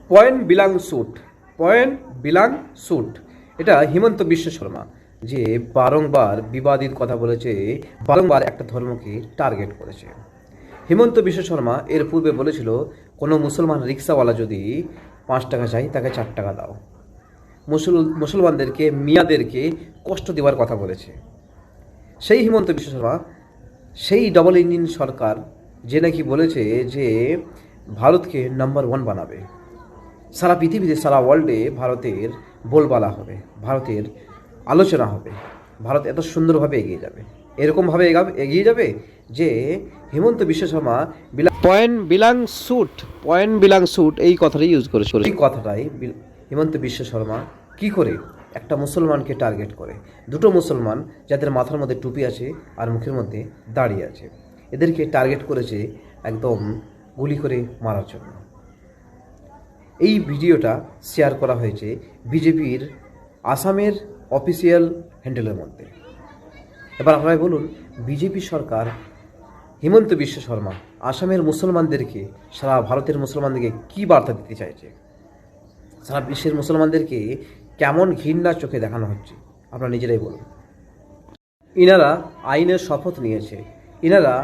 Point বিলাং sweet, point বিলাং sweet, এটা হিমন্ত বিশ্ব শর্মা যে বারংবার বিবাদিত কথা বলেছে, বারংবার একটা ধর্মকে টার্গেট করেছে। হিমন্ত বিশ্ব শর্মা এর পূর্বে বলেছিল কোনো মুসলমান রিক্সাওয়ালা যদি 5 টাকা চাই তাকে 4 টাকা দাও। মুসলমানদেরকে, মিয়াদেরকে কষ্ট দেওয়ার কথা বলেছে সেই হিমন্ত বিশ্ব শর্মা, সেই ডবল ইঞ্জিন সরকার যে নাকি বলেছে যে ভারতকে নাম্বার 1 বানাবে, সারা পৃথিবীতে, সারা ওয়ার্ল্ডে ভারতের বলবালা হবে, ভারতের আলোচনা হবে, ভারত এত সুন্দরভাবে এগিয়ে যাবে, এরকমভাবে এগিয়ে যাবে যে হিমন্ত বিশ্ব শর্মা পয়েন্ট বিলাং স্যুট এই কথাটাই ইউজ করেছিল। এই কথাটাই হিমন্ত বিশ্ব শর্মা কি করে একটা মুসলমানকে টার্গেট করে, দুটো মুসলমান যাদের মাথার মধ্যে টুপি আছে আর মুখের মধ্যে দাড়ি আছে, এদেরকে টার্গেট করেছে একদম গুলি করে মারার জন্য। এই ভিডিওটা শেয়ার করা হয়েছে বিজেপির আসামের অফিসিয়াল হ্যান্ডেলের মধ্যে। এবার আপনারাই বলুন, বিজেপি সরকার হিমন্ত বিশ্ব শর্মা আসামের মুসলমানদেরকে, সারা ভারতের মুসলমানদেরকে কী বার্তা দিতে চাইছে? সারা বিশ্বের মুসলমানদেরকে কেমন ঘৃণার চোখে দেখানো হচ্ছে আপনারা নিজেরাই বলুন। ইনারা আইনের শপথ নিয়েছে, ইনারা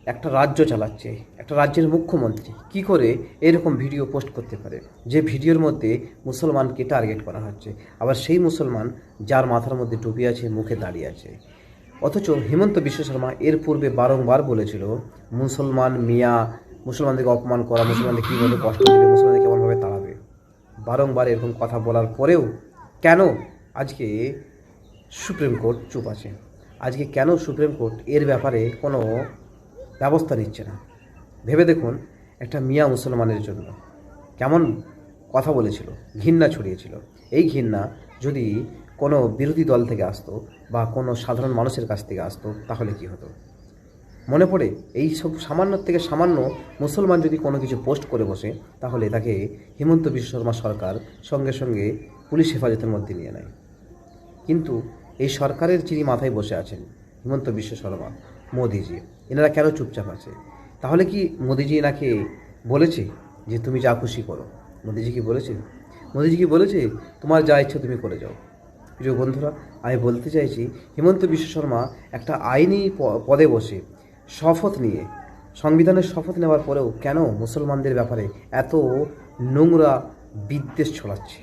একটা রাজ্য চালাচ্ছে, একটা রাজ্যের মুখ্যমন্ত্রী কি করে এরকম ভিডিও পোস্ট করতে পারে যে ভিডিওর মধ্যে মুসলমানকে টার্গেট করা হচ্ছে, আবার সেই মুসলমান যার মাথার মধ্যে টুপি আছে, মুখে দাঁড়িয়ে আছে। অথচ হিমন্ত বিশ্ব শর্মা এর পূর্বে বারংবার বলেছিল মুসলমান মিয়া, মুসলমানদেরকে অপমান করা, মুসলমানদের কীভাবে কষ্ট দেবে, মুসলমানদের কেমনভাবে তাড়াবে। বারংবার এরকম কথা বলার পরেও কেন আজকে সুপ্রিম কোর্ট চুপ আছে? আজকে কেন সুপ্রিম কোর্ট এর ব্যাপারে কোনো ব্যবস্থা নিচ্ছে না? ভেবে দেখুন, একটা মিয়া মুসলমানের জন্য কেমন কথা বলেছিল, ঘৃণা ছড়িয়েছিল। এই ঘৃণা যদি কোনো বিরোধী দল থেকে আসতো বা কোনো সাধারণ মানুষের কাছ থেকে আসতো তাহলে কি হতো? মনে পড়ে এই সব সামান্য থেকে সামান্য মুসলমান যদি কোনো কিছু পোস্ট করে বসে তাহলে তাকে হিমন্ত বিশ্ব শর্মা সরকার সঙ্গে সঙ্গে পুলিশ হেফাজতের মধ্যে নিয়ে নেয়। কিন্তু এই সরকারের যিনি মাথায় বসে আছেন হিমন্ত বিশ্ব শর্মা, মোদিজি, এনারা কেন চুপচাপ আছে? তাহলে কি মোদিজি এনাকে বলেছে যে তুমি যা খুশি করো? মোদিজি কি বলেছে? মোদিজি কি বলেছে তোমার যা ইচ্ছে তুমি করে যাও? প্রিয় বন্ধুরা, আমি বলতে চাইছি হিমন্ত বিশ্ব শর্মা একটা আইনি পদে বসে শপথ নিয়ে, সংবিধানের শপথ নেওয়ার পরেও কেন মুসলমানদের ব্যাপারে এত নোংরা বিদ্বেষ ছড়াচ্ছে?